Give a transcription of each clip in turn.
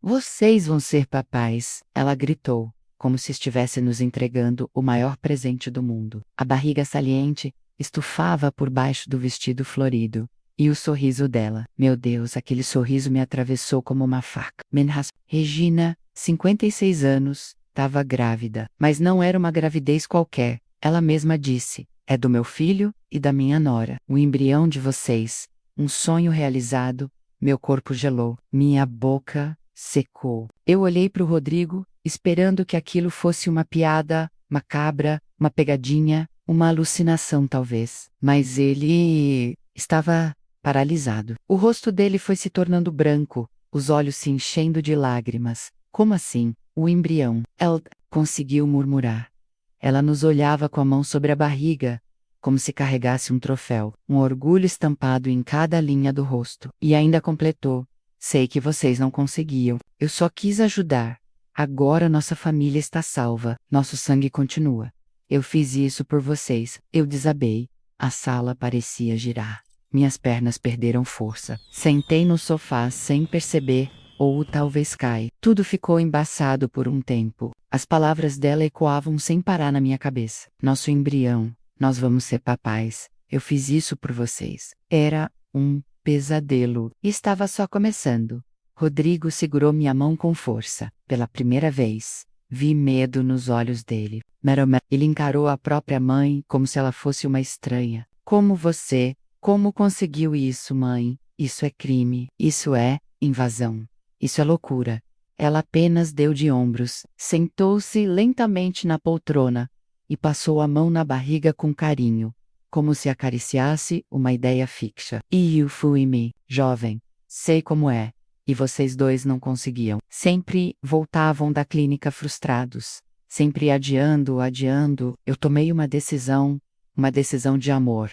Vocês vão ser papais, ela gritou, como se estivesse nos entregando o maior presente do mundo. A barriga saliente estufava por baixo do vestido florido. E o sorriso dela. Meu Deus, aquele sorriso me atravessou como uma faca. Regina, 56 anos, estava grávida. Mas não era uma gravidez qualquer. Ela mesma disse: é do meu filho e da minha nora. O embrião de vocês. Um sonho realizado. Meu corpo gelou. Minha boca secou. Eu olhei para o Rodrigo, esperando que aquilo fosse uma piada macabra, uma pegadinha, uma alucinação talvez. Mas ele estava paralisado. O rosto dele foi se tornando branco, os olhos se enchendo de lágrimas. Como assim? O embrião. Ela conseguiu murmurar. Ela nos olhava com a mão sobre a barriga, como se carregasse um troféu, um orgulho estampado em cada linha do rosto. E ainda completou: sei que vocês não conseguiam. Eu só quis ajudar. Agora nossa família está salva. Nosso sangue continua. Eu fiz isso por vocês. Eu desabei. A sala parecia girar. Minhas pernas perderam força. Sentei no sofá sem perceber, ou talvez cai. Tudo ficou embaçado por um tempo. As palavras dela ecoavam sem parar na minha cabeça. Nosso embrião. Nós vamos ser papais. Eu fiz isso por vocês. Era um pesadelo. E estava só começando. Rodrigo segurou minha mão com força. Pela primeira vez, vi medo nos olhos dele. Ele encarou a própria mãe como se ela fosse uma estranha. Como conseguiu isso, mãe? Isso é crime. Isso é invasão. Isso é loucura. Ela apenas deu de ombros, sentou-se lentamente na poltrona e passou a mão na barriga com carinho, como se acariciasse uma ideia fixa. E eu fui-me, jovem. Sei como é. E vocês dois não conseguiam. Sempre voltavam da clínica frustrados. Sempre adiando. Eu tomei uma decisão de amor.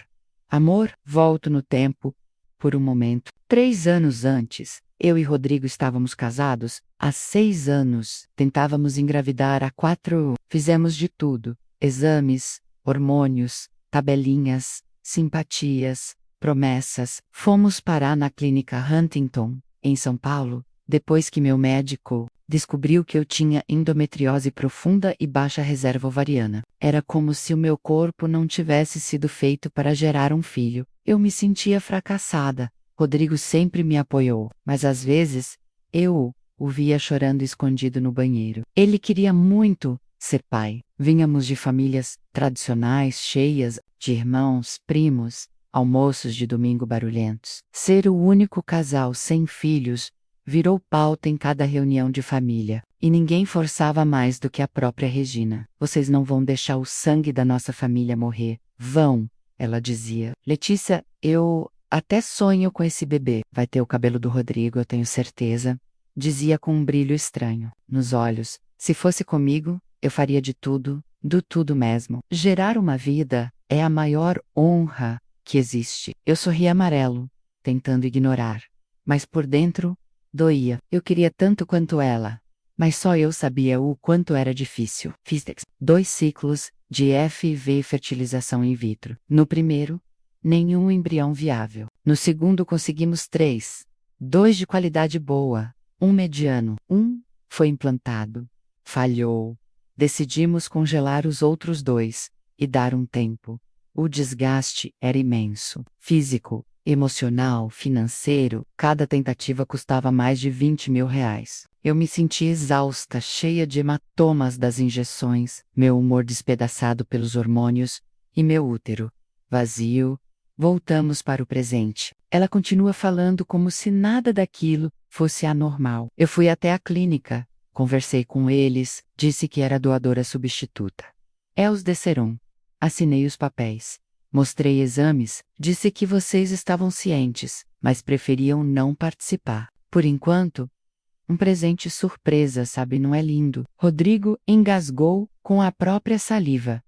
Amor, volto no tempo, por um momento. 3 anos antes, eu e Rodrigo estávamos casados. Há 6 anos, tentávamos engravidar. Há 4, fizemos de tudo. Exames, hormônios, tabelinhas, simpatias, promessas. Fomos parar na clínica Huntington, em São Paulo, depois que meu médico descobriu que eu tinha endometriose profunda e baixa reserva ovariana. Era como se o meu corpo não tivesse sido feito para gerar um filho. Eu me sentia fracassada. Rodrigo sempre me apoiou, mas às vezes, eu o via chorando escondido no banheiro. Ele queria muito ser pai. Vínhamos de famílias tradicionais, cheias de irmãos, primos, almoços de domingo barulhentos. Ser o único casal sem filhos virou pauta em cada reunião de família, e ninguém forçava mais do que a própria Regina. Vocês não vão deixar o sangue da nossa família morrer. Vão, ela dizia. Letícia, eu até sonho com esse bebê. Vai ter o cabelo do Rodrigo, eu tenho certeza. Dizia com um brilho estranho nos olhos. Se fosse comigo, eu faria de tudo, do tudo mesmo. Gerar uma vida é a maior honra que existe. Eu sorri amarelo, tentando ignorar. Mas por dentro, doía. Eu queria tanto quanto ela. Mas só eu sabia o quanto era difícil. Fiz 2 ciclos de FIV fertilização in vitro. No primeiro, nenhum embrião viável. No segundo conseguimos 3. 2 de qualidade boa. Um mediano. Um foi implantado. Falhou. Decidimos congelar os outros 2 e dar um tempo. O desgaste era imenso. Físico, emocional, financeiro, cada tentativa custava mais de R$ 20.000. Eu me senti exausta, cheia de hematomas das injeções, meu humor despedaçado pelos hormônios, e meu útero vazio. Voltamos para o presente. Ela continua falando como se nada daquilo fosse anormal. Eu fui até a clínica, conversei com eles, disse que era doadora substituta. Els Desseron. Assinei os papéis. Mostrei exames, disse que vocês estavam cientes, mas preferiam não participar. Por enquanto, um presente surpresa, sabe, não é lindo? Rodrigo engasgou com a própria saliva.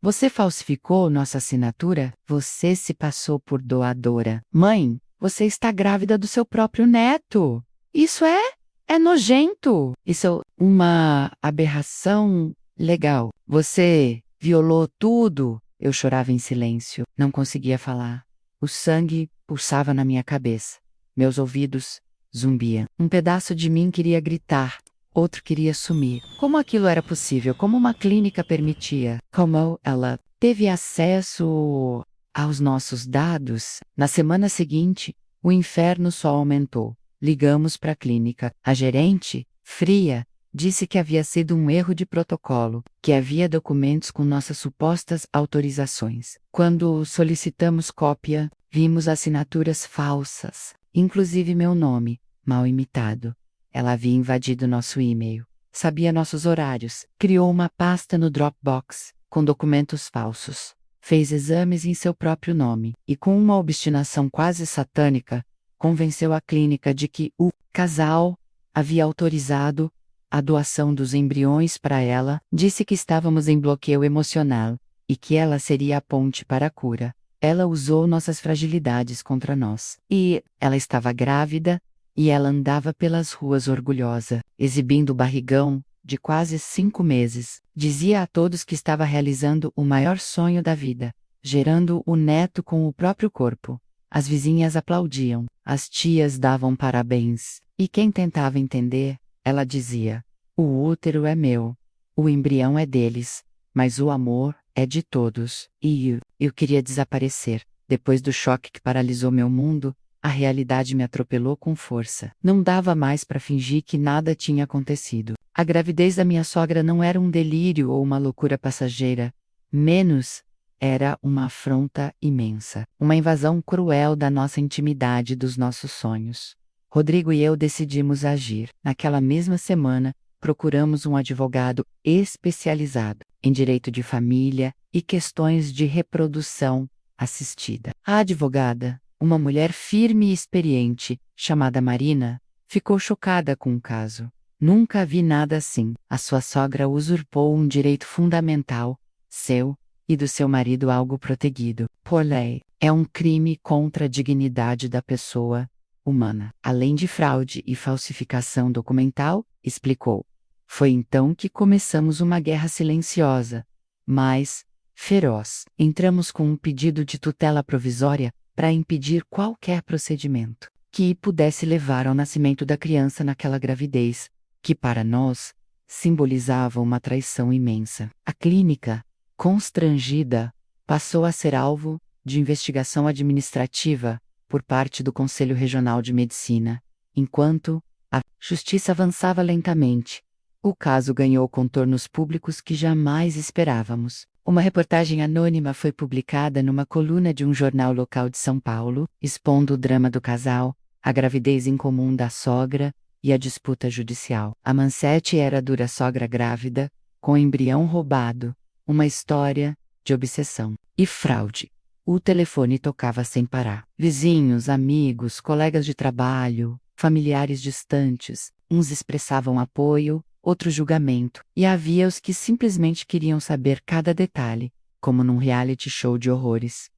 Você falsificou nossa assinatura? Você se passou por doadora. Mãe, você está grávida do seu próprio neto. Isso é nojento. Isso é uma aberração legal. Você violou tudo. Eu chorava em silêncio, não conseguia falar. O sangue pulsava na minha cabeça. Meus ouvidos zumbia. Um pedaço de mim queria gritar, outro queria sumir. Como aquilo era possível? Como uma clínica permitia? Como ela teve acesso aos nossos dados? Na semana seguinte, o inferno só aumentou. Ligamos para a clínica. A gerente, fria, disse que havia sido um erro de protocolo, que havia documentos com nossas supostas autorizações. Quando solicitamos cópia, vimos assinaturas falsas, inclusive meu nome, mal imitado. Ela havia invadido nosso e-mail, sabia nossos horários, criou uma pasta no Dropbox, com documentos falsos. Fez exames em seu próprio nome, e com uma obstinação quase satânica, convenceu a clínica de que o casal havia autorizado a doação dos embriões para ela, disse que estávamos em bloqueio emocional, e que ela seria a ponte para a cura. Ela usou nossas fragilidades contra nós. E ela estava grávida, e ela andava pelas ruas orgulhosa, exibindo o barrigão, de quase 5 meses. Dizia a todos que estava realizando o maior sonho da vida, gerando o neto com o próprio corpo. As vizinhas aplaudiam, as tias davam parabéns, e quem tentava entender, ela dizia: o útero é meu, o embrião é deles, mas o amor é de todos. E eu queria desaparecer. Depois do choque que paralisou meu mundo, a realidade me atropelou com força. Não dava mais para fingir que nada tinha acontecido. A gravidez da minha sogra não era um delírio ou uma loucura passageira. Menos, era uma afronta imensa. Uma invasão cruel da nossa intimidade e dos nossos sonhos. Rodrigo e eu decidimos agir. Naquela mesma semana, procuramos um advogado especializado em direito de família e questões de reprodução assistida. A advogada, uma mulher firme e experiente, chamada Marina, ficou chocada com o caso. Nunca vi nada assim. A sua sogra usurpou um direito fundamental, seu e do seu marido, algo protegido por lei. É um crime contra a dignidade da pessoa humana. Além de fraude e falsificação documental, explicou. Foi então que começamos uma guerra silenciosa, mas feroz. Entramos com um pedido de tutela provisória para impedir qualquer procedimento que pudesse levar ao nascimento da criança naquela gravidez, que para nós simbolizava uma traição imensa. A clínica, constrangida, passou a ser alvo de investigação administrativa por parte do Conselho Regional de Medicina, enquanto a justiça avançava lentamente. O caso ganhou contornos públicos que jamais esperávamos. Uma reportagem anônima foi publicada numa coluna de um jornal local de São Paulo, expondo o drama do casal, a gravidez incomum da sogra e a disputa judicial. A manchete era a dura sogra grávida, com embrião roubado, uma história de obsessão e fraude. O telefone tocava sem parar. Vizinhos, amigos, colegas de trabalho, familiares distantes, uns expressavam apoio, outro julgamento, e havia os que simplesmente queriam saber cada detalhe, como num reality show de horrores.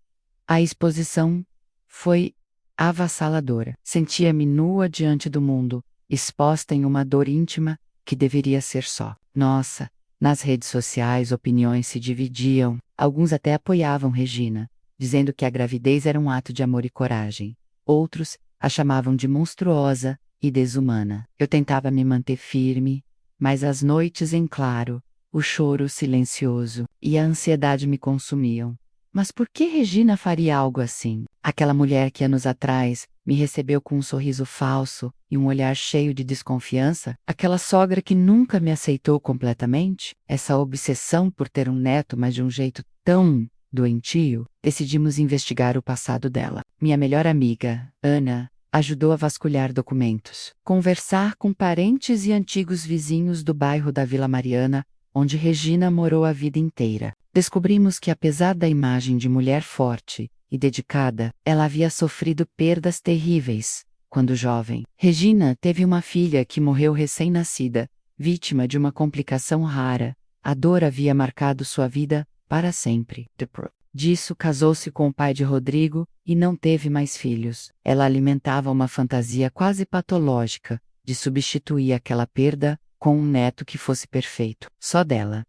A exposição foi avassaladora. Sentia-me nua diante do mundo, exposta em uma dor íntima que deveria ser só nossa. Nas redes sociais, opiniões se dividiam, alguns até apoiavam Regina, dizendo que a gravidez era um ato de amor e coragem. Outros a chamavam de monstruosa e desumana. Eu tentava me manter firme, mas as noites em claro, o choro silencioso e a ansiedade me consumiam. Mas por que Regina faria algo assim? Aquela mulher que anos atrás me recebeu com um sorriso falso e um olhar cheio de desconfiança? Aquela sogra que nunca me aceitou completamente? Essa obsessão por ter um neto, mas de um jeito tão doentio? Decidimos investigar o passado dela. Minha melhor amiga, Ana, ajudou a vasculhar documentos, conversar com parentes e antigos vizinhos do bairro da Vila Mariana, onde Regina morou a vida inteira. Descobrimos que, apesar da imagem de mulher forte e dedicada, ela havia sofrido perdas terríveis quando jovem. Regina teve uma filha que morreu recém-nascida, vítima de uma complicação rara. A dor havia marcado sua vida para sempre. Depois disso, casou-se com o pai de Rodrigo e não teve mais filhos. Ela alimentava uma fantasia quase patológica de substituir aquela perda com um neto que fosse perfeito, só dela.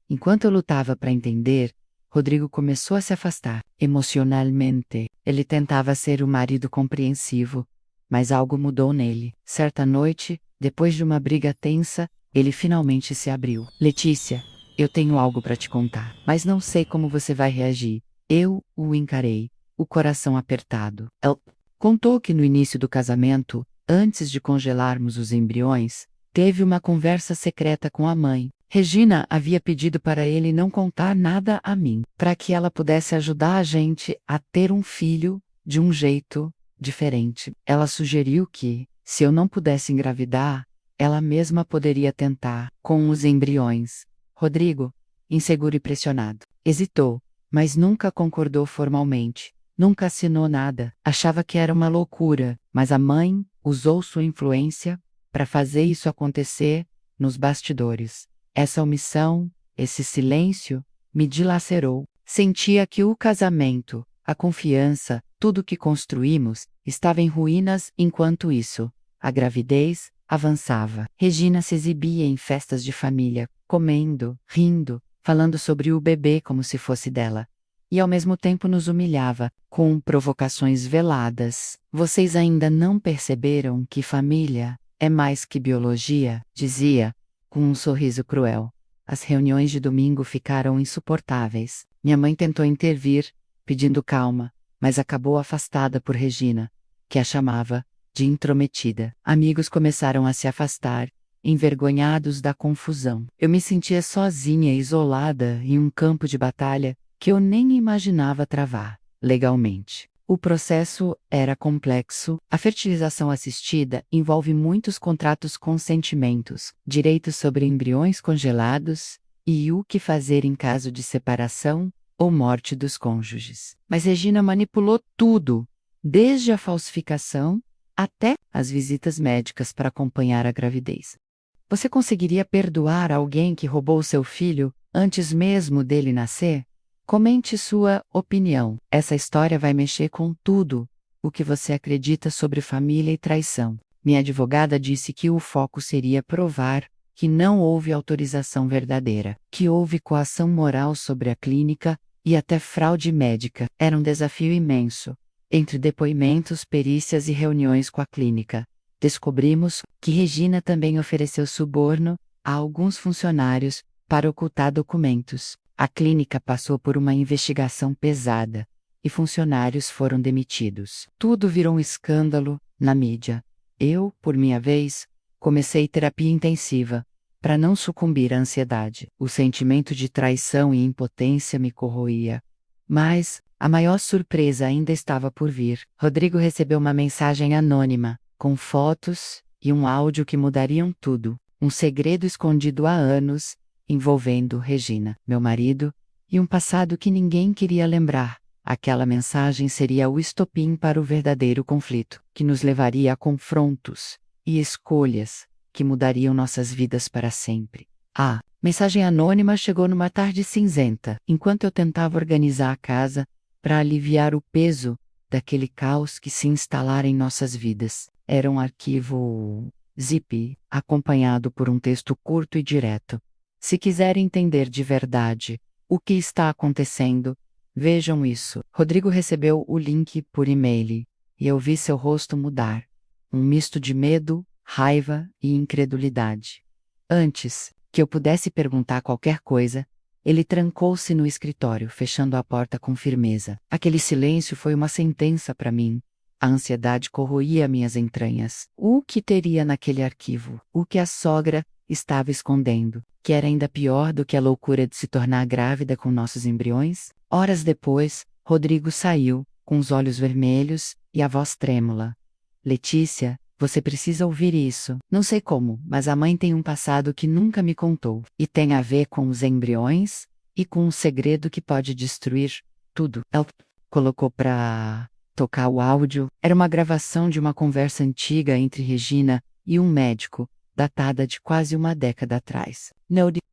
Enquanto eu lutava para entender, Rodrigo começou a se afastar emocionalmente. Ele tentava ser o marido compreensivo, mas algo mudou nele. Certa noite, depois de uma briga tensa, ele finalmente se abriu. Letícia, eu tenho algo para te contar, mas não sei como você vai reagir. Eu o encarei, o coração apertado. Ela contou que no início do casamento, antes de congelarmos os embriões, teve uma conversa secreta com a mãe. Regina havia pedido para ele não contar nada a mim, para que ela pudesse ajudar a gente a ter um filho de um jeito diferente. Ela sugeriu que, se eu não pudesse engravidar, ela mesma poderia tentar com os embriões. Rodrigo, inseguro e pressionado, hesitou, mas nunca concordou formalmente. Nunca assinou nada. Achava que era uma loucura, mas a mãe usou sua influência para fazer isso acontecer nos bastidores. Essa omissão, esse silêncio, me dilacerou. Sentia que o casamento, a confiança, tudo que construímos, estava em ruínas enquanto isso. A gravidez avançava. Regina se exibia em festas de família, comendo, rindo, falando sobre o bebê como se fosse dela. E ao mesmo tempo nos humilhava, com provocações veladas. Vocês ainda não perceberam que família é mais que biologia? Dizia, com um sorriso cruel. As reuniões de domingo ficaram insuportáveis. Minha mãe tentou intervir, pedindo calma, mas acabou afastada por Regina, que a chamava de intrometida. Amigos começaram a se afastar, envergonhados da confusão. Eu me sentia sozinha, isolada, em um campo de batalha que eu nem imaginava travar, legalmente. O processo era complexo. A fertilização assistida envolve muitos contratos com sentimentos, direitos sobre embriões congelados e o que fazer em caso de separação ou morte dos cônjuges. Mas Regina manipulou tudo, desde a falsificação até as visitas médicas para acompanhar a gravidez. Você conseguiria perdoar alguém que roubou seu filho antes mesmo dele nascer? Comente sua opinião. Essa história vai mexer com tudo o que você acredita sobre família e traição. Minha advogada disse que o foco seria provar que não houve autorização verdadeira, que houve coação moral sobre a clínica e até fraude médica. Era um desafio imenso. Entre depoimentos, perícias e reuniões com a clínica, descobrimos que Regina também ofereceu suborno a alguns funcionários para ocultar documentos. A clínica passou por uma investigação pesada e funcionários foram demitidos. Tudo virou um escândalo na mídia. Eu, por minha vez, comecei terapia intensiva para não sucumbir à ansiedade. O sentimento de traição e impotência me corroía. Mas a maior surpresa ainda estava por vir. Rodrigo recebeu uma mensagem anônima, com fotos e um áudio que mudariam tudo. Um segredo escondido há anos, envolvendo Regina, meu marido, e um passado que ninguém queria lembrar. Aquela mensagem seria o estopim para o verdadeiro conflito, que nos levaria a confrontos e escolhas que mudariam nossas vidas para sempre. A mensagem anônima chegou numa tarde cinzenta, enquanto eu tentava organizar a casa para aliviar o peso daquele caos que se instalara em nossas vidas. Era um arquivo zip, acompanhado por um texto curto e direto. Se quiserem entender de verdade o que está acontecendo, vejam isso. Rodrigo recebeu o link por e-mail e eu vi seu rosto mudar. Um misto de medo, raiva e incredulidade. Antes que eu pudesse perguntar qualquer coisa, ele trancou-se no escritório, fechando a porta com firmeza. Aquele silêncio foi uma sentença para mim. A ansiedade corroía minhas entranhas. O que teria naquele arquivo? O que a sogra estava escondendo? Que era ainda pior do que a loucura de se tornar grávida com nossos embriões? Horas depois, Rodrigo saiu, com os olhos vermelhos e a voz trêmula. Letícia, você precisa ouvir isso. Não sei como, mas a mãe tem um passado que nunca me contou. E tem a ver com os embriões e com um segredo que pode destruir tudo. Ela colocou para tocar o áudio. Era uma gravação de uma conversa antiga entre Regina e um médico, datada de quase uma década atrás.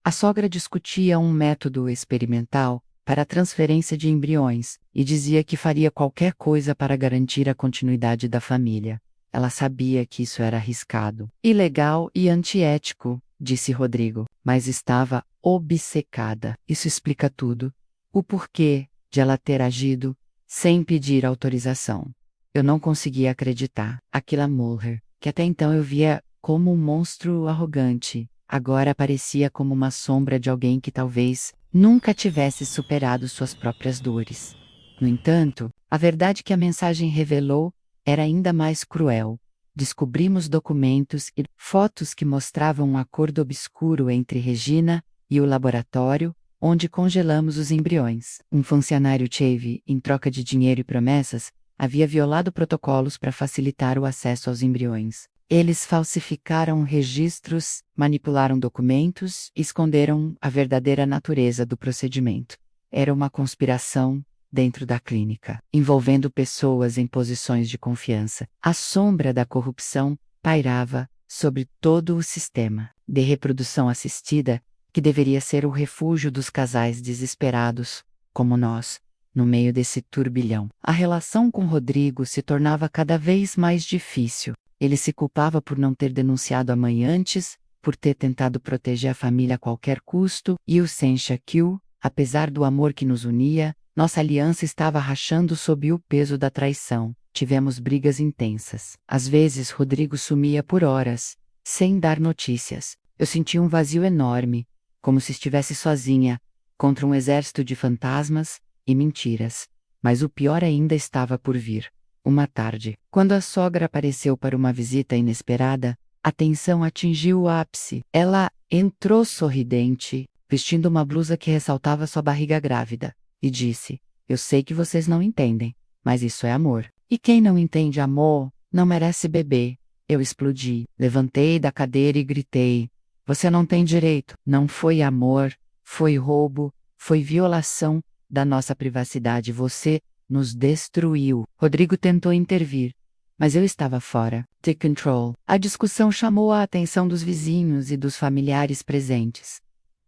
A sogra discutia um método experimental para a transferência de embriões e dizia que faria qualquer coisa para garantir a continuidade da família. Ela sabia que isso era arriscado, ilegal e antiético, disse Rodrigo, mas estava obcecada. Isso explica tudo. O porquê de ela ter agido sem pedir autorização. Eu não conseguia acreditar. Aquela Mulher, que até então eu via como um monstro arrogante, agora aparecia como uma sombra de alguém que talvez nunca tivesse superado suas próprias dores. No entanto, a verdade que a mensagem revelou era ainda mais cruel. Descobrimos documentos e fotos que mostravam um acordo obscuro entre Regina e o laboratório, onde congelamos os embriões. Um funcionário Chave, em troca de dinheiro e promessas, havia violado protocolos para facilitar o acesso aos embriões. Eles falsificaram registros, manipularam documentos e esconderam a verdadeira natureza do procedimento. Era uma conspiração dentro da clínica, envolvendo pessoas em posições de confiança. A sombra da corrupção pairava sobre todo o sistema de reprodução assistida, que deveria ser o refúgio dos casais desesperados, como nós, no meio desse turbilhão. A relação com Rodrigo se tornava cada vez mais difícil. Ele se culpava por não ter denunciado a mãe antes, por ter tentado proteger a família a qualquer custo, e o sentia que, apesar do amor que nos unia, nossa aliança estava rachando sob o peso da traição. Tivemos brigas intensas. Às vezes Rodrigo sumia por horas, sem dar notícias. Eu sentia um vazio enorme, como se estivesse sozinha, contra um exército de fantasmas e mentiras. Mas o pior ainda estava por vir. Uma tarde, quando a sogra apareceu para uma visita inesperada, a tensão atingiu o ápice. Ela entrou sorridente, vestindo uma blusa que ressaltava sua barriga grávida, e disse: "Eu sei que vocês não entendem, mas isso é amor. E quem não entende amor, não merece bebê." Eu explodi, levantei da cadeira e gritei: "Você não tem direito. Não foi amor, foi roubo, foi violação da nossa privacidade. Você nos destruiu." Rodrigo tentou intervir, mas eu estava fora. Take control. A discussão chamou a atenção dos vizinhos e dos familiares presentes.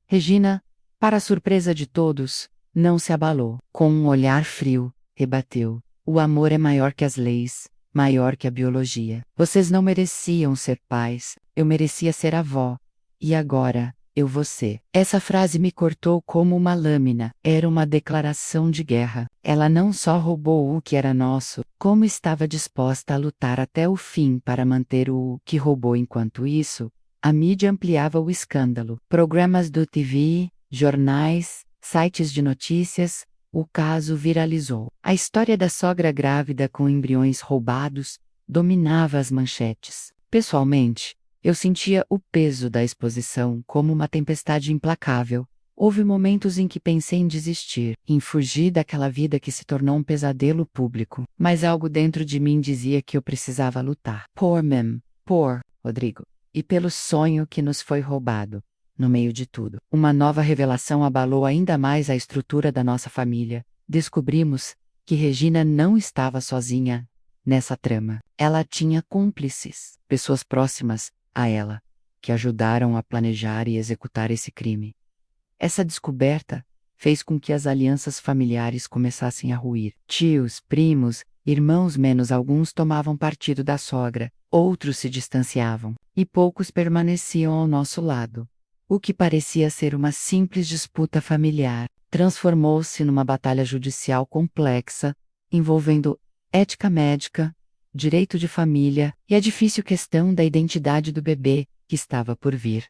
Regina, para a surpresa de todos, não se abalou. Com um olhar frio, rebateu: "O amor é maior que as leis, maior que a biologia. Vocês não mereciam ser pais, eu merecia ser avó. E agora, eu vou ser." Essa frase me cortou como uma lâmina. Era uma declaração de guerra. Ela não só roubou o que era nosso, como estava disposta a lutar até o fim para manter o que roubou. Enquanto isso, a mídia ampliava o escândalo. Programas do TV, jornais, sites de notícias. O caso viralizou. A história da sogra grávida com embriões roubados dominava as manchetes. Pessoalmente, eu sentia o peso da exposição como uma tempestade implacável. Houve momentos em que pensei em desistir, em fugir daquela vida que se tornou um pesadelo público. Mas algo dentro de mim dizia que eu precisava lutar. Por mim, por Rodrigo, e pelo sonho que nos foi roubado. No meio de tudo, uma nova revelação abalou ainda mais a estrutura da nossa família. Descobrimos que Regina não estava sozinha nessa trama. Ela tinha cúmplices, pessoas próximas a ela, que ajudaram a planejar e executar esse crime. Essa descoberta fez com que as alianças familiares começassem a ruir. Tios, primos, irmãos menos alguns tomavam partido da sogra, outros se distanciavam, e poucos permaneciam ao nosso lado. O que parecia ser uma simples disputa familiar transformou-se numa batalha judicial complexa, envolvendo ética médica, direito de família e a difícil questão da identidade do bebê que estava por vir.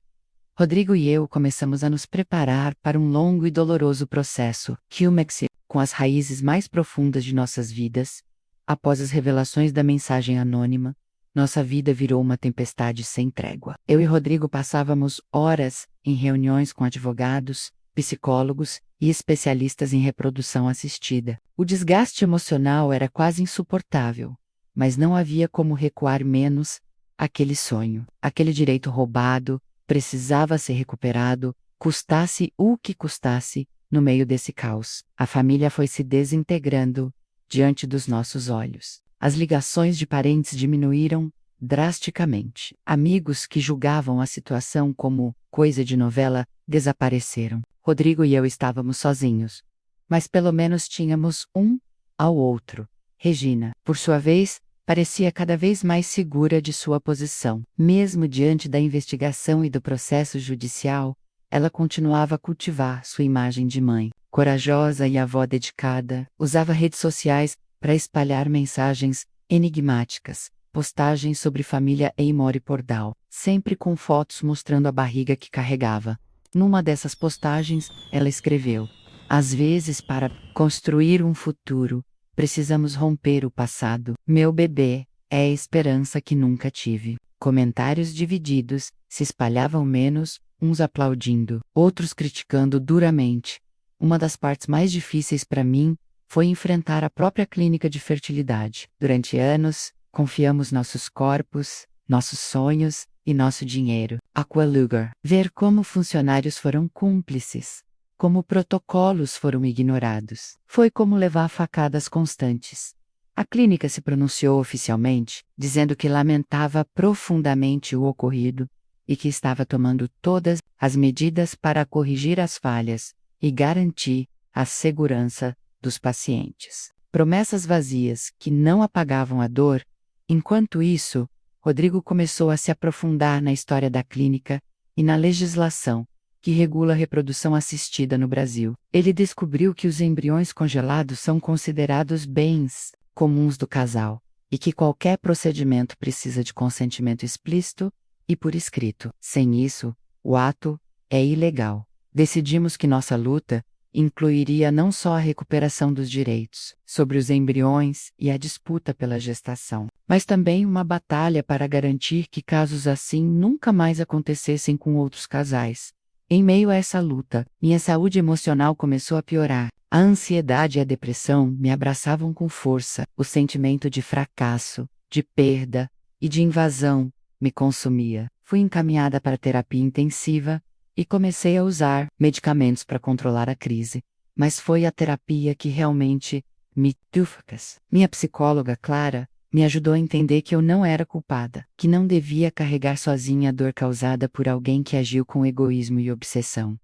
Rodrigo e eu começamos a nos preparar para um longo e doloroso processo, Kilmex, com as raízes mais profundas de nossas vidas. Após as revelações da mensagem anônima, nossa vida virou uma tempestade sem trégua. Eu e Rodrigo passávamos horas em reuniões com advogados, psicólogos e especialistas em reprodução assistida. O desgaste emocional era quase insuportável, mas não havia como recuar menos. Aquele sonho, aquele direito roubado, precisava ser recuperado, custasse o que custasse. No meio desse caos, a família foi se desintegrando diante dos nossos olhos. As ligações de parentes diminuíram drasticamente. Amigos que julgavam a situação como coisa de novela desapareceram. Rodrigo e eu estávamos sozinhos, mas pelo menos tínhamos um ao outro. Regina, por sua vez, parecia cada vez mais segura de sua posição. Mesmo diante da investigação e do processo judicial, ela continuava a cultivar sua imagem de mãe, corajosa e avó dedicada. Usava redes sociais para espalhar mensagens enigmáticas, postagens sobre família Eimori Pordal, sempre com fotos mostrando a barriga que carregava. Numa dessas postagens, ela escreveu: às vezes, para construir um futuro, precisamos romper o passado. Meu bebê é a esperança que nunca tive. Comentários divididos se espalhavam menos, uns aplaudindo, outros criticando duramente. Uma das partes mais difíceis para mim foi enfrentar a própria clínica de fertilidade. Durante anos, confiamos nossos corpos, nossos sonhos e nosso dinheiro. Aqualugar. Ver como funcionários foram cúmplices, como protocolos foram ignorados. Foi como levar facadas constantes. A clínica se pronunciou oficialmente, dizendo que lamentava profundamente o ocorrido e que estava tomando todas as medidas para corrigir as falhas e garantir a segurança dos pacientes. Promessas vazias que não apagavam a dor. Enquanto isso, Rodrigo começou a se aprofundar na história da clínica e na legislação que regula a reprodução assistida no Brasil. Ele descobriu que os embriões congelados são considerados bens comuns do casal e que qualquer procedimento precisa de consentimento explícito e por escrito. Sem isso, o ato é ilegal. Decidimos que nossa luta incluiria não só a recuperação dos direitos sobre os embriões e a disputa pela gestação, mas também uma batalha para garantir que casos assim nunca mais acontecessem com outros casais. Em meio a essa luta, minha saúde emocional começou a piorar. A ansiedade e a depressão me abraçavam com força. O sentimento de fracasso, de perda e de invasão me consumia. Fui encaminhada para terapia intensiva e comecei a usar medicamentos para controlar a crise. Mas foi a terapia que realmente me tufcas. Minha psicóloga, Clara, me ajudou a entender que eu não era culpada, que não devia carregar sozinha a dor causada por alguém que agiu com egoísmo e obsessão.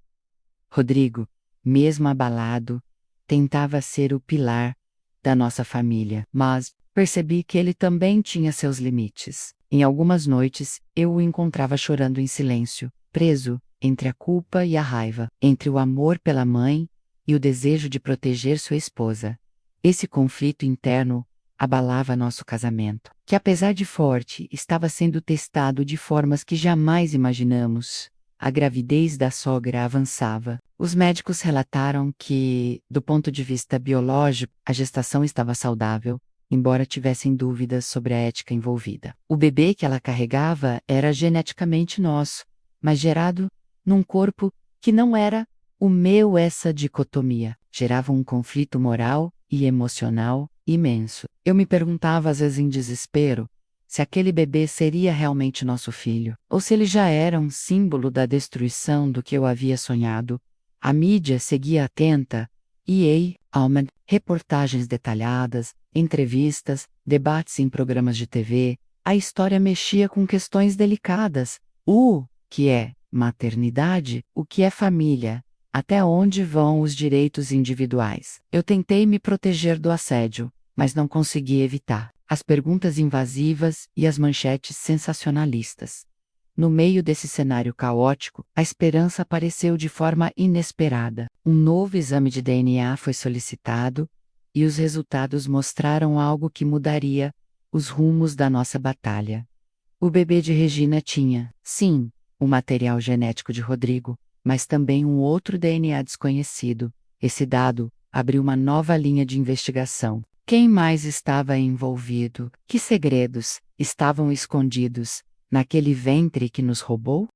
Rodrigo, mesmo abalado, tentava ser o pilar da nossa família, mas percebi que ele também tinha seus limites. Em algumas noites, eu o encontrava chorando em silêncio, preso entre a culpa e a raiva, entre o amor pela mãe e o desejo de proteger sua esposa. Esse conflito interno abalava nosso casamento, que apesar de forte, estava sendo testado de formas que jamais imaginamos. A gravidez da sogra avançava. Os médicos relataram que, do ponto de vista biológico, a gestação estava saudável, embora tivessem dúvidas sobre a ética envolvida. O bebê que ela carregava era geneticamente nosso, mas gerado num corpo que não era o meu. Essa dicotomia gerava um conflito moral e emocional imenso. Eu me perguntava às vezes em desespero se aquele bebê seria realmente nosso filho, ou se ele já era um símbolo da destruição do que eu havia sonhado. A mídia seguia atenta, Almond, reportagens detalhadas, entrevistas, debates em programas de TV. A história mexia com questões delicadas. O que é maternidade? O que é família? Até onde vão os direitos individuais? Eu tentei me proteger do assédio, mas não consegui evitar as perguntas invasivas e as manchetes sensacionalistas. No meio desse cenário caótico, a esperança apareceu de forma inesperada. Um novo exame de DNA foi solicitado e os resultados mostraram algo que mudaria os rumos da nossa batalha. O bebê de Regina tinha, sim, o material genético de Rodrigo, mas também um outro DNA desconhecido. Esse dado abriu uma nova linha de investigação. Quem mais estava envolvido? Que segredos estavam escondidos naquele ventre que nos roubou?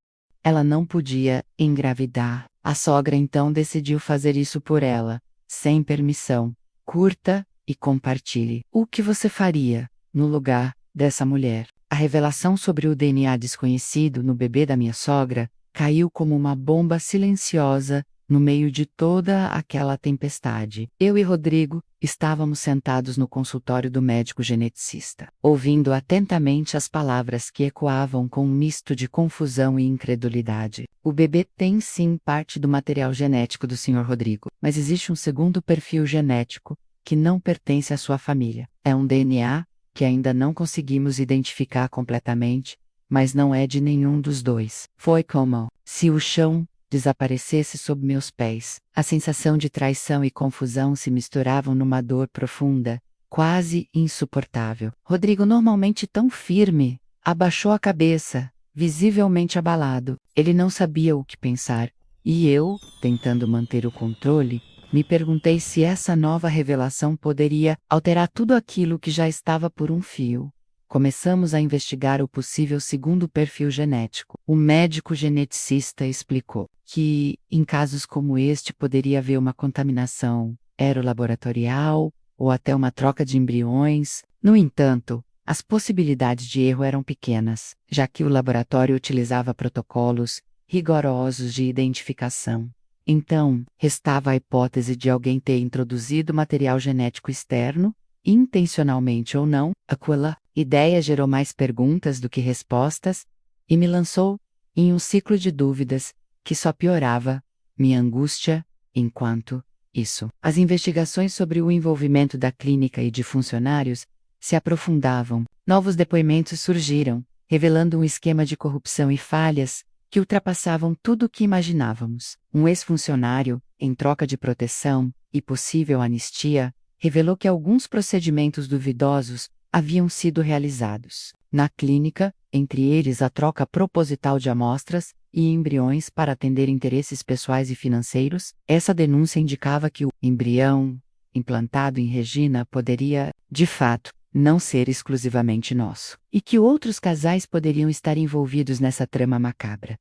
Ela não podia engravidar. A sogra então decidiu fazer isso por ela, sem permissão. Curta e compartilhe. O que você faria no lugar dessa mulher? A revelação sobre o DNA desconhecido no bebê da minha sogra caiu como uma bomba silenciosa no meio de toda aquela tempestade. Eu e Rodrigo estávamos sentados no consultório do médico geneticista, ouvindo atentamente as palavras que ecoavam com um misto de confusão e incredulidade. O bebê tem sim parte do material genético do Sr. Rodrigo, mas existe um segundo perfil genético que não pertence à sua família. É um DNA que ainda não conseguimos identificar completamente, mas não é de nenhum dos dois. Foi como se o chão desaparecesse sob meus pés. A sensação de traição e confusão se misturavam numa dor profunda, quase insuportável. Rodrigo, normalmente tão firme, abaixou a cabeça, visivelmente abalado. Ele não sabia o que pensar. E eu, tentando manter o controle, me perguntei se essa nova revelação poderia alterar tudo aquilo que já estava por um fio. Começamos a investigar o possível segundo perfil genético. O médico geneticista explicou que, em casos como este, poderia haver uma contaminação aerolaboratorial ou até uma troca de embriões. No entanto, as possibilidades de erro eram pequenas, já que o laboratório utilizava protocolos rigorosos de identificação. Então, restava a hipótese de alguém ter introduzido material genético externo, intencionalmente ou não. Aquela ideia gerou mais perguntas do que respostas e me lançou em um ciclo de dúvidas que só piorava minha angústia enquanto isso. As investigações sobre o envolvimento da clínica e de funcionários se aprofundavam. Novos depoimentos surgiram, revelando um esquema de corrupção e falhas que ultrapassavam tudo o que imaginávamos. Um ex-funcionário, em troca de proteção e possível anistia, revelou que alguns procedimentos duvidosos haviam sido realizados na clínica, entre eles a troca proposital de amostras e embriões para atender interesses pessoais e financeiros. Essa denúncia indicava que o embrião implantado em Regina poderia, de fato, não ser exclusivamente nosso, e que outros casais poderiam estar envolvidos nessa trama macabra.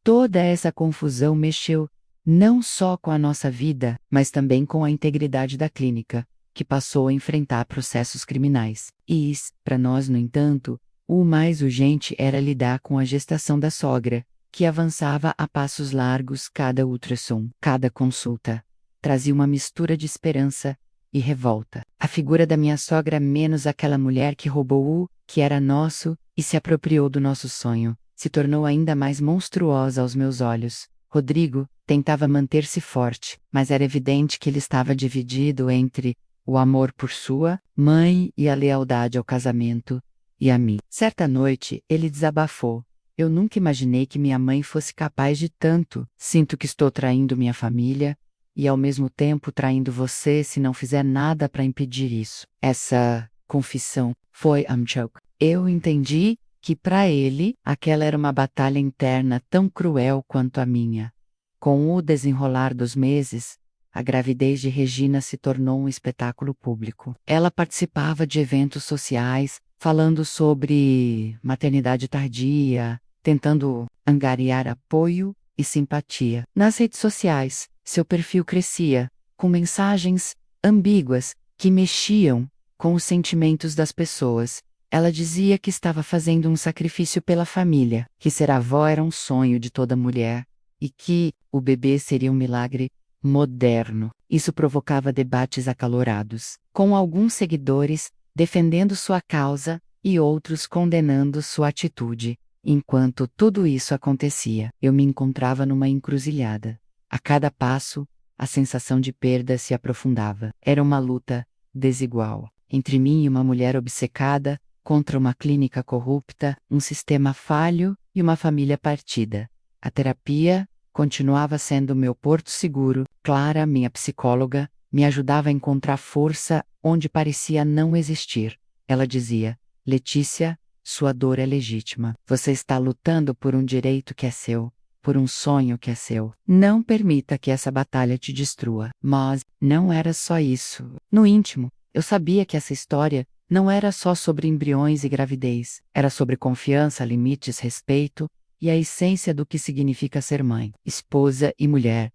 Toda essa confusão mexeu não só com a nossa vida, mas também com a integridade da clínica, que passou a enfrentar processos criminais. E, para nós, no entanto, o mais urgente era lidar com a gestação da sogra, que avançava a passos largos. Cada ultrassom, cada consulta, trazia uma mistura de esperança e revolta. A figura da minha sogra, menos aquela mulher que roubou o que era nosso e se apropriou do nosso sonho, se tornou ainda mais monstruosa aos meus olhos. Rodrigo tentava manter-se forte, mas era evidente que ele estava dividido entre o amor por sua mãe e a lealdade ao casamento e a mim. Certa noite, ele desabafou. Eu nunca imaginei que minha mãe fosse capaz de tanto. Sinto que estou traindo minha família e ao mesmo tempo traindo você se não fizer nada para impedir isso. Essa confissão foi um choque. Eu entendi que para ele aquela era uma batalha interna tão cruel quanto a minha. Com o desenrolar dos meses, a gravidez de Regina se tornou um espetáculo público. Ela participava de eventos sociais, falando sobre maternidade tardia, tentando angariar apoio e simpatia. Nas redes sociais, seu perfil crescia, com mensagens ambíguas que mexiam com os sentimentos das pessoas. Ela dizia que estava fazendo um sacrifício pela família, que ser avó era um sonho de toda mulher, e que o bebê seria um milagre moderno. Isso provocava debates acalorados, com alguns seguidores defendendo sua causa e outros condenando sua atitude. Enquanto tudo isso acontecia, eu me encontrava numa encruzilhada. A cada passo, a sensação de perda se aprofundava. Era uma luta desigual entre mim e uma mulher obcecada, contra uma clínica corrupta, um sistema falho e uma família partida. A terapia continuava sendo meu porto seguro. Clara, minha psicóloga, me ajudava a encontrar força onde parecia não existir. Ela dizia: Letícia, sua dor é legítima. Você está lutando por um direito que é seu, por um sonho que é seu. Não permita que essa batalha te destrua. Mas não era só isso. No íntimo, eu sabia que essa história não era só sobre embriões e gravidez. Era sobre confiança, limites, respeito e a essência do que significa ser mãe, esposa e mulher.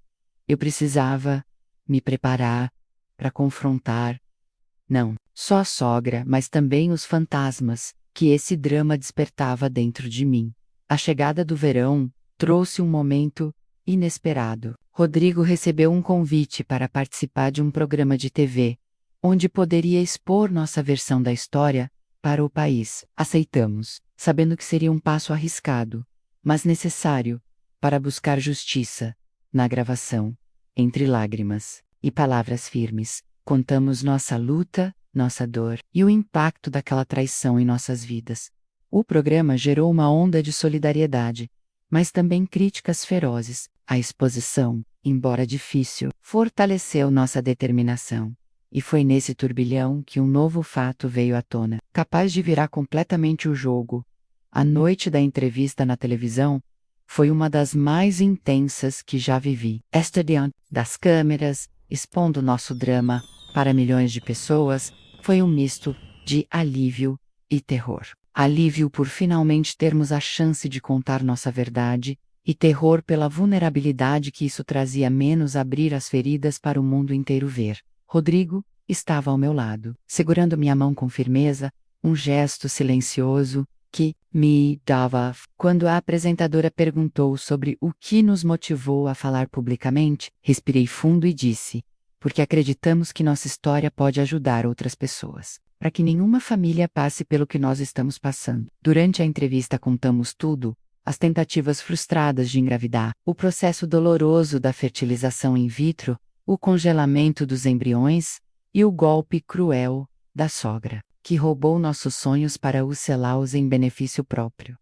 Eu precisava me preparar para confrontar, não só a sogra, mas também os fantasmas que esse drama despertava dentro de mim. A chegada do verão trouxe um momento inesperado. Rodrigo recebeu um convite para participar de um programa de TV, onde poderia expor nossa versão da história para o país. Aceitamos, sabendo que seria um passo arriscado, mas necessário, para buscar justiça. Na gravação, entre lágrimas e palavras firmes, contamos nossa luta, nossa dor e o impacto daquela traição em nossas vidas. O programa gerou uma onda de solidariedade, mas também críticas ferozes. A exposição, embora difícil, fortaleceu nossa determinação. e foi nesse turbilhão que um novo fato veio à tona, capaz de virar completamente o jogo. A noite da entrevista na televisão foi uma das mais intensas que já vivi. Esta diante das câmeras, expondo nosso drama para milhões de pessoas, foi um misto de alívio e terror. Alívio por finalmente termos a chance de contar nossa verdade, e terror pela vulnerabilidade que isso trazia, menos abrir as feridas para o mundo inteiro ver. Rodrigo estava ao meu lado, segurando minha mão com firmeza, um gesto silencioso que me dava. Quando a apresentadora perguntou sobre o que nos motivou a falar publicamente, respirei fundo e disse: porque acreditamos que nossa história pode ajudar outras pessoas, para que nenhuma família passe pelo que nós estamos passando. Durante a entrevista contamos tudo: as tentativas frustradas de engravidar, o processo doloroso da fertilização in vitro, o congelamento dos embriões e o golpe cruel da sogra, que roubou nossos sonhos para os selá-los em benefício próprio.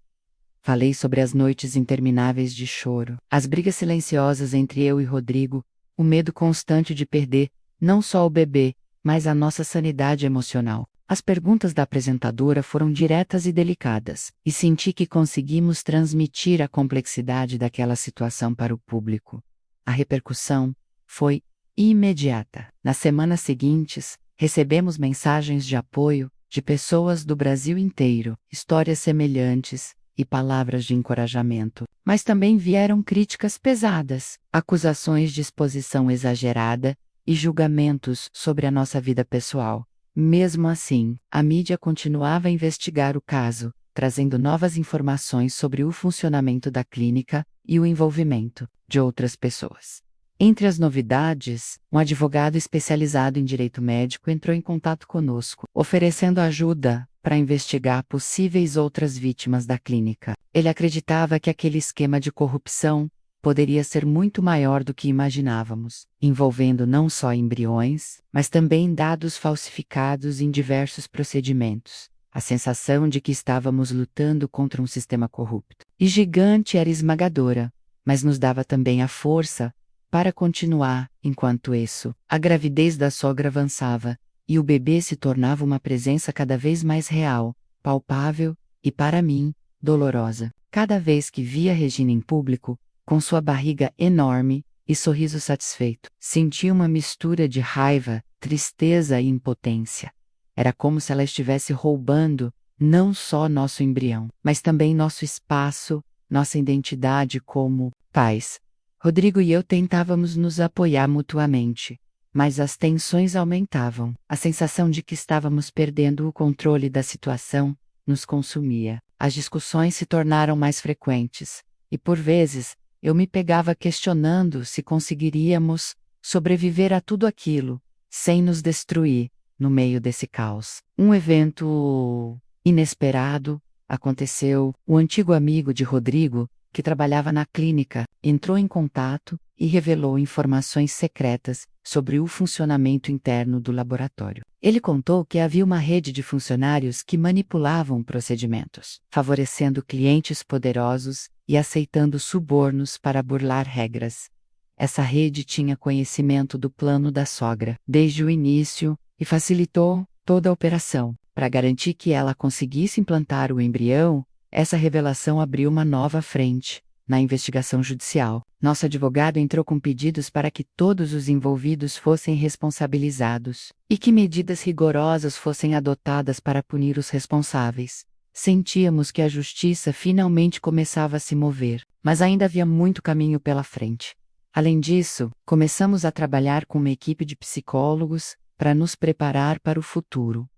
Falei sobre as noites intermináveis de choro, as brigas silenciosas entre eu e Rodrigo, o medo constante de perder não só o bebê, mas a nossa sanidade emocional. As perguntas da apresentadora foram diretas e delicadas, e senti que conseguimos transmitir a complexidade daquela situação para o público. A repercussão foi imediata. Nas semanas seguintes, recebemos mensagens de apoio de pessoas do Brasil inteiro, histórias semelhantes e palavras de encorajamento. Mas também vieram críticas pesadas, acusações de exposição exagerada e julgamentos sobre a nossa vida pessoal. Mesmo assim, a mídia continuava a investigar o caso, trazendo novas informações sobre o funcionamento da clínica e o envolvimento de outras pessoas. Entre as novidades, um advogado especializado em direito médico entrou em contato conosco, oferecendo ajuda para investigar possíveis outras vítimas da clínica. Ele acreditava que aquele esquema de corrupção poderia ser muito maior do que imaginávamos, envolvendo não só embriões, mas também dados falsificados em diversos procedimentos. A sensação de que estávamos lutando contra um sistema corrupto e gigante era esmagadora, mas nos dava também a força para continuar. Enquanto isso, a gravidez da sogra avançava, e o bebê se tornava uma presença cada vez mais real, palpável e, para mim, dolorosa. Cada vez que via Regina em público, com sua barriga enorme e sorriso satisfeito, sentia uma mistura de raiva, tristeza e impotência. Era como se ela estivesse roubando não só nosso embrião, mas também nosso espaço, nossa identidade como pais. Rodrigo e eu tentávamos nos apoiar mutuamente, mas as tensões aumentavam. A sensação de que estávamos perdendo o controle da situação nos consumia. As discussões se tornaram mais frequentes, e por vezes eu me pegava questionando se conseguiríamos sobreviver a tudo aquilo, sem nos destruir, no meio desse caos. Um evento inesperado aconteceu. O antigo amigo de Rodrigo, que trabalhava na clínica, entrou em contato e revelou informações secretas sobre o funcionamento interno do laboratório. Ele contou que havia uma rede de funcionários que manipulavam procedimentos, favorecendo clientes poderosos e aceitando subornos para burlar regras. Essa rede tinha conhecimento do plano da sogra desde o início e facilitou toda a operação. Para garantir que ela conseguisse implantar o embrião, essa revelação abriu uma nova frente na investigação judicial. Nosso advogado entrou com pedidos para que todos os envolvidos fossem responsabilizados e que medidas rigorosas fossem adotadas para punir os responsáveis. Sentíamos que a justiça finalmente começava a se mover, mas ainda havia muito caminho pela frente. Além disso, começamos a trabalhar com uma equipe de psicólogos para nos preparar para o futuro.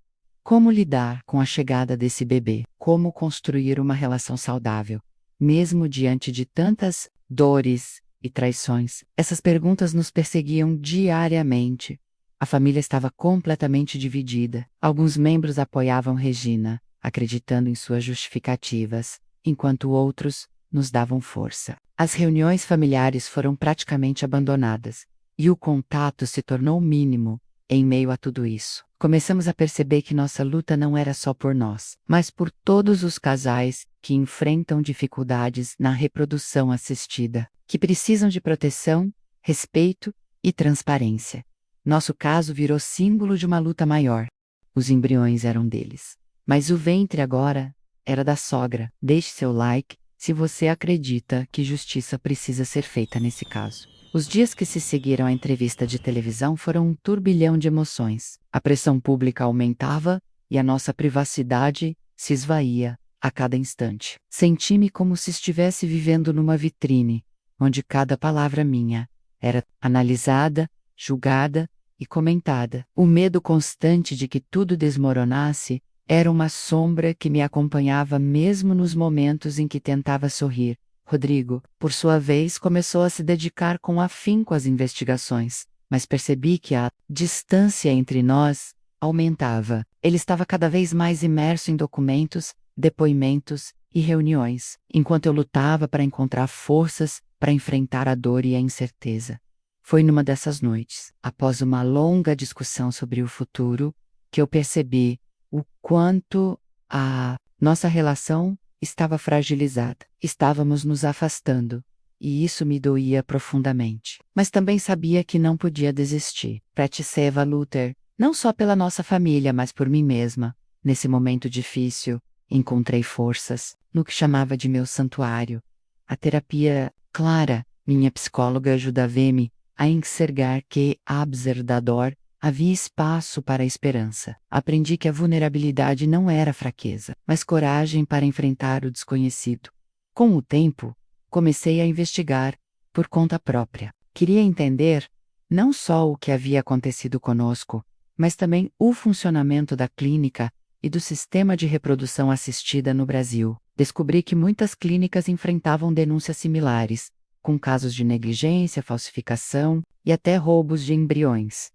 Como lidar com a chegada desse bebê? Como construir uma relação saudável, mesmo diante de tantas dores e traições? Essas perguntas nos perseguiam diariamente. A família estava completamente dividida. Alguns membros apoiavam Regina, acreditando em suas justificativas, enquanto outros nos davam força. As reuniões familiares foram praticamente abandonadas, e o contato se tornou mínimo. Em meio a tudo isso, começamos a perceber que nossa luta não era só por nós, mas por todos os casais que enfrentam dificuldades na reprodução assistida, que precisam de proteção, respeito e transparência. Nosso caso virou símbolo de uma luta maior. Os embriões eram deles. Mas o ventre agora era da sogra. Deixe seu like se você acredita que justiça precisa ser feita nesse caso. Os dias que se seguiram à entrevista de televisão foram um turbilhão de emoções. A pressão pública aumentava e a nossa privacidade se esvaía a cada instante. Senti-me como se estivesse vivendo numa vitrine, onde cada palavra minha era analisada, julgada e comentada. O medo constante de que tudo desmoronasse era uma sombra que me acompanhava mesmo nos momentos em que tentava sorrir. Rodrigo, por sua vez, começou a se dedicar com afinco às investigações, mas percebi que a distância entre nós aumentava. Ele estava cada vez mais imerso em documentos, depoimentos e reuniões, enquanto eu lutava para encontrar forças para enfrentar a dor e a incerteza. Foi numa dessas noites, após uma longa discussão sobre o futuro, que eu percebi o quanto a nossa relação estava fragilizada. Estávamos nos afastando, e isso me doía profundamente. Mas também sabia que não podia desistir. Praticeva Luther, não só pela nossa família, mas por mim mesma. Nesse momento difícil, encontrei forças no que chamava de meu santuário. A terapia Clara, minha psicóloga, ajudava-me a enxergar que, apesar da dor, havia espaço para a esperança. Aprendi que a vulnerabilidade não era fraqueza, mas coragem para enfrentar o desconhecido. Com o tempo, comecei a investigar por conta própria. Queria entender não só o que havia acontecido conosco, mas também o funcionamento da clínica e do sistema de reprodução assistida no Brasil. Descobri que muitas clínicas enfrentavam denúncias similares, com casos de negligência, falsificação e até roubos de embriões.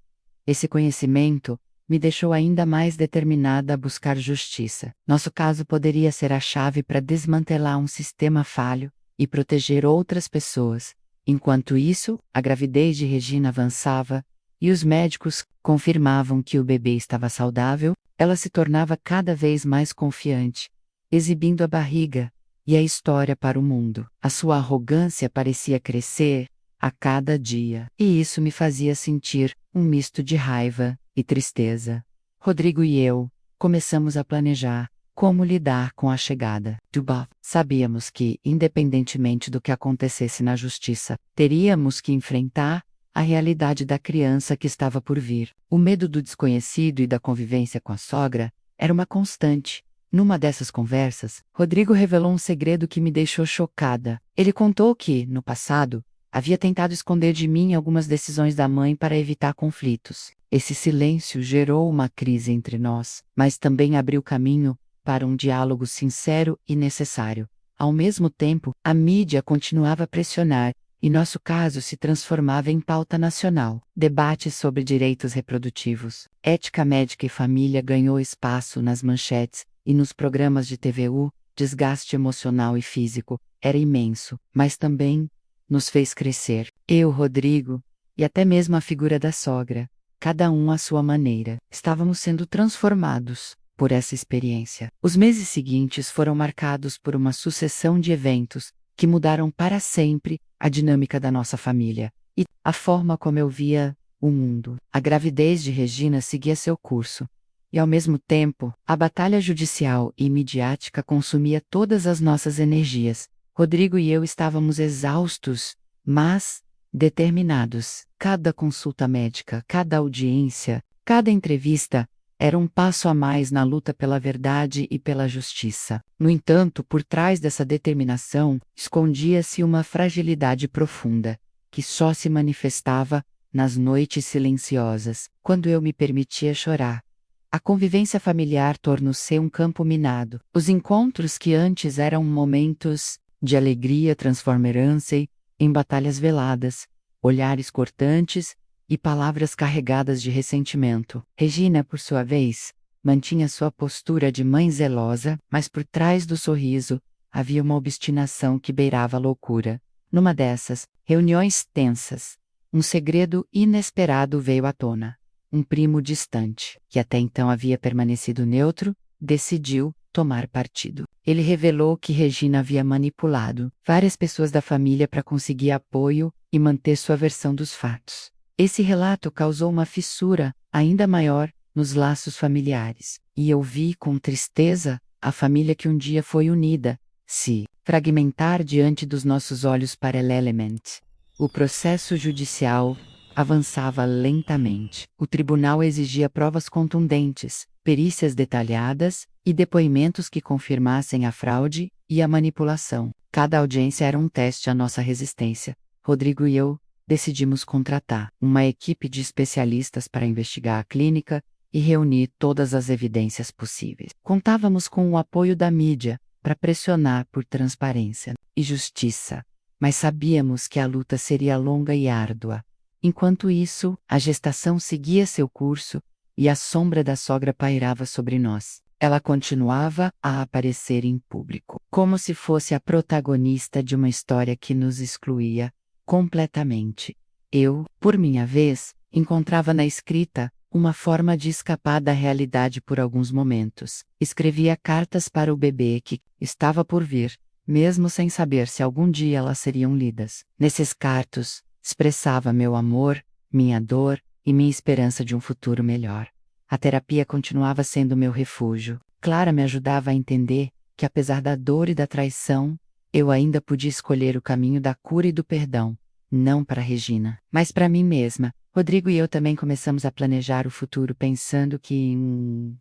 Esse conhecimento me deixou ainda mais determinada a buscar justiça. Nosso caso poderia ser a chave para desmantelar um sistema falho e proteger outras pessoas. Enquanto isso, a gravidez de Regina avançava e os médicos confirmavam que o bebê estava saudável. Ela se tornava cada vez mais confiante, exibindo a barriga e a história para o mundo. A sua arrogância parecia crescer a cada dia, e isso me fazia sentir um misto de raiva e tristeza. Rodrigo e eu começamos a planejar como lidar com a chegada do Bob. Sabíamos que, independentemente do que acontecesse na justiça, teríamos que enfrentar a realidade da criança que estava por vir. O medo do desconhecido e da convivência com a sogra era uma constante. Numa dessas conversas, Rodrigo revelou um segredo que me deixou chocada. Ele contou que, no passado, havia tentado esconder de mim algumas decisões da mãe para evitar conflitos. Esse silêncio gerou uma crise entre nós, mas também abriu caminho para um diálogo sincero e necessário. Ao mesmo tempo, a mídia continuava a pressionar, e nosso caso se transformava em pauta nacional. Debates sobre direitos reprodutivos, ética médica e família ganhou espaço nas manchetes e nos programas de TVU. Desgaste emocional e físico era imenso, mas também nos fez crescer. Eu, Rodrigo, e até mesmo a figura da sogra, cada um à sua maneira, estávamos sendo transformados por essa experiência. Os meses seguintes foram marcados por uma sucessão de eventos que mudaram para sempre a dinâmica da nossa família e a forma como eu via o mundo. A gravidez de Regina seguia seu curso, e ao mesmo tempo, a batalha judicial e midiática consumia todas as nossas energias. Rodrigo e eu estávamos exaustos, mas determinados. Cada consulta médica, cada audiência, cada entrevista era um passo a mais na luta pela verdade e pela justiça. No entanto, por trás dessa determinação, escondia-se uma fragilidade profunda, que só se manifestava nas noites silenciosas, quando eu me permitia chorar. A convivência familiar tornou-se um campo minado. Os encontros que antes eram momentos de alegria transformaram-se em batalhas veladas, olhares cortantes e palavras carregadas de ressentimento. Regina, por sua vez, mantinha sua postura de mãe zelosa, mas por trás do sorriso havia uma obstinação que beirava a loucura. Numa dessas reuniões tensas, um segredo inesperado veio à tona. Um primo distante, que até então havia permanecido neutro, decidiu tomar partido. Ele revelou que Regina havia manipulado várias pessoas da família para conseguir apoio e manter sua versão dos fatos. Esse relato causou uma fissura ainda maior nos laços familiares, e eu vi com tristeza a família que um dia foi unida se fragmentar diante dos nossos olhos paralelamente. O processo judicial avançava lentamente. O tribunal exigia provas contundentes, perícias detalhadas e depoimentos que confirmassem a fraude e a manipulação. Cada audiência era um teste à nossa resistência. Rodrigo e eu decidimos contratar uma equipe de especialistas para investigar a clínica e reunir todas as evidências possíveis. Contávamos com o apoio da mídia para pressionar por transparência e justiça, mas sabíamos que a luta seria longa e árdua. Enquanto isso, a gestação seguia seu curso e a sombra da sogra pairava sobre nós. Ela continuava a aparecer em público, como se fosse a protagonista de uma história que nos excluía completamente. Eu, por minha vez, encontrava na escrita uma forma de escapar da realidade por alguns momentos. Escrevia cartas para o bebê que estava por vir, mesmo sem saber se algum dia elas seriam lidas. Nesses cartos, expressava meu amor, minha dor e minha esperança de um futuro melhor. A terapia continuava sendo meu refúgio. Clara me ajudava a entender que, apesar da dor e da traição, eu ainda podia escolher o caminho da cura e do perdão, não para Regina, mas para mim mesma. Rodrigo e eu também começamos a planejar o futuro pensando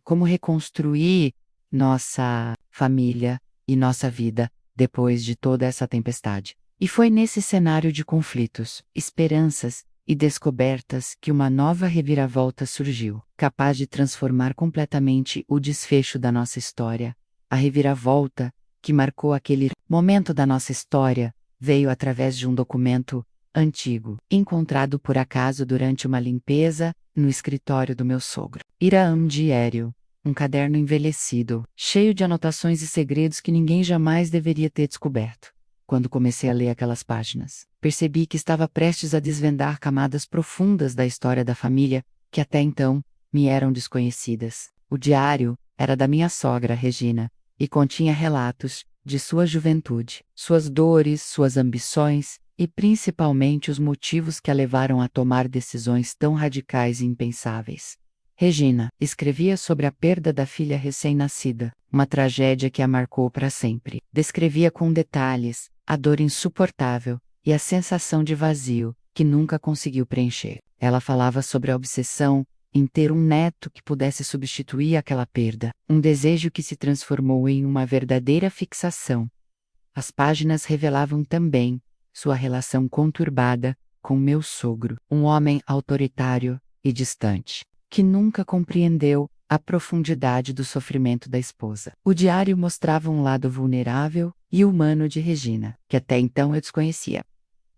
como reconstruir nossa família e nossa vida depois de toda essa tempestade. E foi nesse cenário de conflitos, esperanças e descobertas que uma nova reviravolta surgiu, capaz de transformar completamente o desfecho da nossa história. A reviravolta que marcou aquele momento da nossa história veio através de um documento antigo, encontrado por acaso durante uma limpeza no escritório do meu sogro. Era um diário, um caderno envelhecido, cheio de anotações e segredos que ninguém jamais deveria ter descoberto. Quando comecei a ler aquelas páginas, percebi que estava prestes a desvendar camadas profundas da história da família que até então me eram desconhecidas. O diário era da minha sogra, Regina, e continha relatos de sua juventude, suas dores, suas ambições e principalmente os motivos que a levaram a tomar decisões tão radicais e impensáveis. Regina escrevia sobre a perda da filha recém-nascida, uma tragédia que a marcou para sempre. Descrevia com detalhes a dor insuportável e a sensação de vazio que nunca conseguiu preencher. Ela falava sobre a obsessão em ter um neto que pudesse substituir aquela perda, um desejo que se transformou em uma verdadeira fixação. As páginas revelavam também sua relação conturbada com meu sogro, um homem autoritário e distante, que nunca compreendeu a profundidade do sofrimento da esposa. O diário mostrava um lado vulnerável e humano de Regina, que até então eu desconhecia.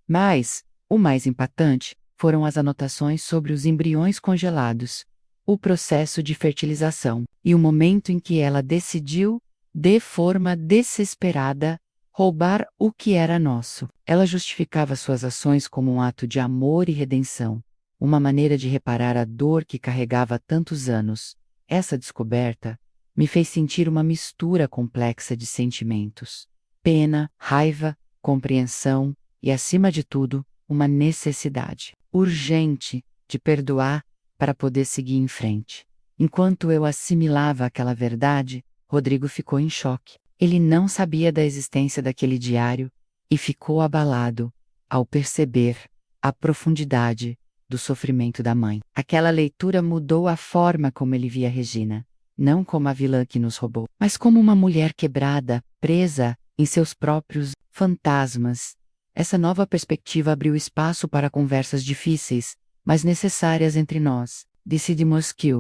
Mas, o mais impactante, foram as anotações sobre os embriões congelados, o processo de fertilização e o momento em que ela decidiu, de forma desesperada, roubar o que era nosso. Ela justificava suas ações como um ato de amor e redenção, uma maneira de reparar a dor que carregava há tantos anos. Essa descoberta me fez sentir uma mistura complexa de sentimentos: pena, raiva, compreensão e, acima de tudo, uma necessidade urgente de perdoar para poder seguir em frente. Enquanto eu assimilava aquela verdade, Rodrigo ficou em choque. Ele não sabia da existência daquele diário e ficou abalado ao perceber a profundidade do sofrimento da mãe. Aquela leitura mudou a forma como ele via Regina, não como a vilã que nos roubou, mas como uma mulher quebrada, presa em seus próprios fantasmas. Essa nova perspectiva abriu espaço para conversas difíceis, mas necessárias entre nós. Decidimos que,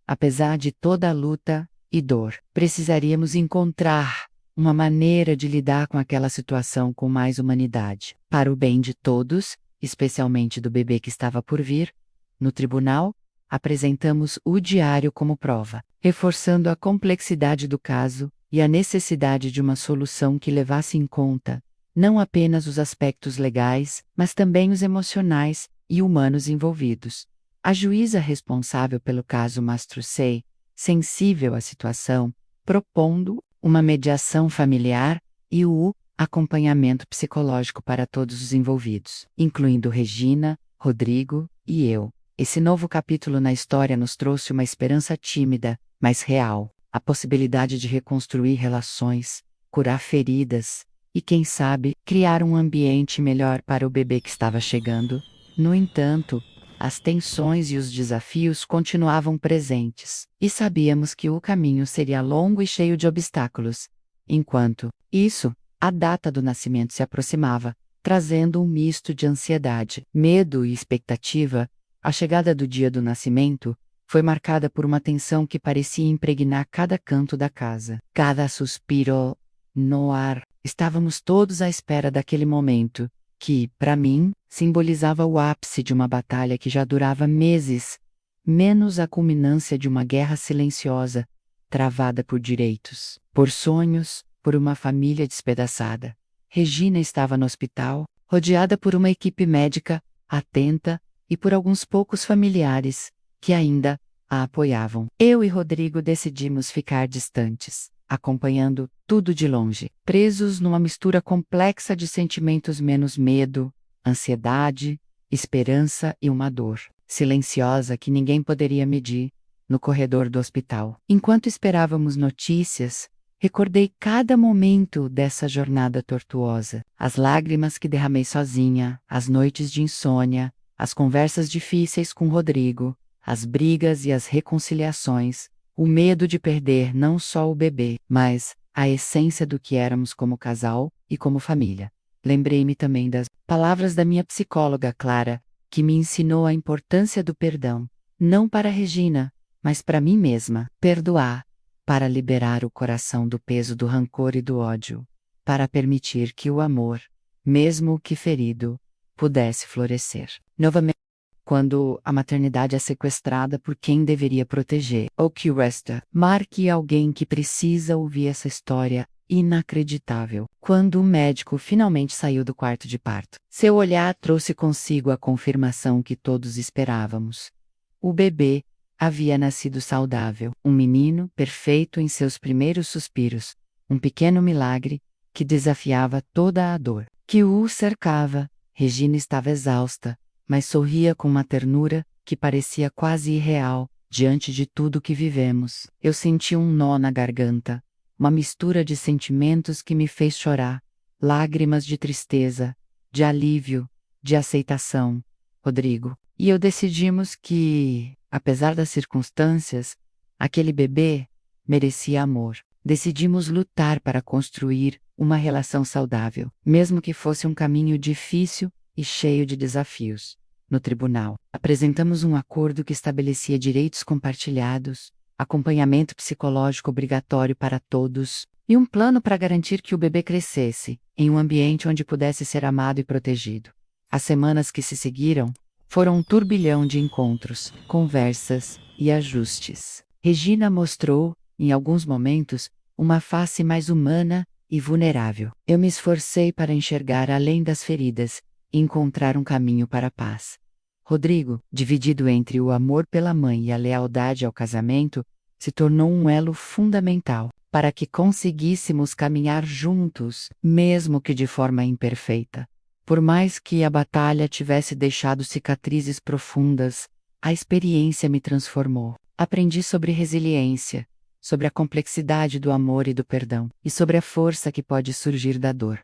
apesar de toda a luta e dor, precisaríamos encontrar uma maneira de lidar com aquela situação com mais humanidade. Para o bem de todos, especialmente do bebê que estava por vir, no tribunal, apresentamos o diário como prova, reforçando a complexidade do caso e a necessidade de uma solução que levasse em conta não apenas os aspectos legais, mas também os emocionais e humanos envolvidos. A juíza responsável pelo caso Mastrucei, sensível à situação, propondo uma mediação familiar e o acompanhamento psicológico para todos os envolvidos, incluindo Regina, Rodrigo e eu. Esse novo capítulo na história nos trouxe uma esperança tímida, mas real. A possibilidade de reconstruir relações, curar feridas e, quem sabe, criar um ambiente melhor para o bebê que estava chegando. No entanto, as tensões e os desafios continuavam presentes, e sabíamos que o caminho seria longo e cheio de obstáculos. Enquanto isso, a data do nascimento se aproximava, trazendo um misto de ansiedade, medo e expectativa. A chegada do dia do nascimento foi marcada por uma tensão que parecia impregnar cada canto da casa. Cada suspiro no ar. Estávamos todos à espera daquele momento, que, para mim, simbolizava o ápice de uma batalha que já durava meses, menos a culminância de uma guerra silenciosa, travada por direitos, por sonhos, por uma família despedaçada. Regina estava no hospital, rodeada por uma equipe médica, atenta, e por alguns poucos familiares, que ainda a apoiavam. Eu e Rodrigo decidimos ficar distantes, acompanhando tudo de longe, presos numa mistura complexa de sentimentos, menos medo, ansiedade, esperança e uma dor silenciosa que ninguém poderia medir. No corredor do hospital, enquanto esperávamos notícias, recordei cada momento dessa jornada tortuosa, as lágrimas que derramei sozinha, as noites de insônia, as conversas difíceis com Rodrigo, as brigas e as reconciliações, o medo de perder não só o bebê, mas a essência do que éramos como casal e como família. Lembrei-me também das palavras da minha psicóloga Clara, que me ensinou a importância do perdão, não para Regina, mas para mim mesma. Perdoar, para liberar o coração do peso do rancor e do ódio, para permitir que o amor, mesmo que ferido, pudesse florescer. Novamente, quando a maternidade é sequestrada por quem deveria proteger, ou que resta, marque alguém que precisa ouvir essa história inacreditável. Quando o médico finalmente saiu do quarto de parto, seu olhar trouxe consigo a confirmação que todos esperávamos. O bebê havia nascido saudável, um menino perfeito em seus primeiros suspiros, um pequeno milagre que desafiava toda a dor que o cercava. Regina estava exausta, mas sorria com uma ternura que parecia quase irreal diante de tudo que vivemos. Eu senti um nó na garganta, uma mistura de sentimentos que me fez chorar, lágrimas de tristeza, de alívio, de aceitação. Rodrigo e eu decidimos que, apesar das circunstâncias, aquele bebê merecia amor. Decidimos lutar para construir uma relação saudável, mesmo que fosse um caminho difícil e cheio de desafios. No tribunal, apresentamos um acordo que estabelecia direitos compartilhados, acompanhamento psicológico obrigatório para todos, e um plano para garantir que o bebê crescesse em um ambiente onde pudesse ser amado e protegido. As semanas que se seguiram foram um turbilhão de encontros, conversas e ajustes. Regina mostrou, em alguns momentos, uma face mais humana e vulnerável. Eu me esforcei para enxergar além das feridas e encontrar um caminho para a paz. Rodrigo, dividido entre o amor pela mãe e a lealdade ao casamento, se tornou um elo fundamental para que conseguíssemos caminhar juntos, mesmo que de forma imperfeita. Por mais que a batalha tivesse deixado cicatrizes profundas, a experiência me transformou. Aprendi sobre resiliência, sobre a complexidade do amor e do perdão, e sobre a força que pode surgir da dor.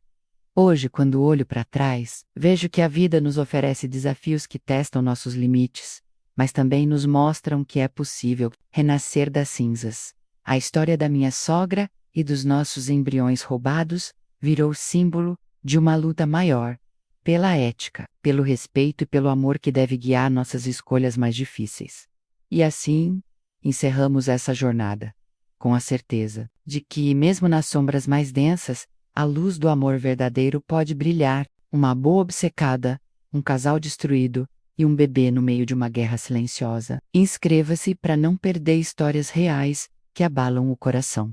Hoje, quando olho para trás, vejo que a vida nos oferece desafios que testam nossos limites, mas também nos mostram que é possível renascer das cinzas. A história da minha sogra e dos nossos embriões roubados virou símbolo de uma luta maior, pela ética, pelo respeito e pelo amor que deve guiar nossas escolhas mais difíceis. E assim, encerramos essa jornada, com a certeza de que, mesmo nas sombras mais densas, a luz do amor verdadeiro pode brilhar. Uma boa obcecada, um casal destruído e um bebê no meio de uma guerra silenciosa. Inscreva-se para não perder histórias reais que abalam o coração.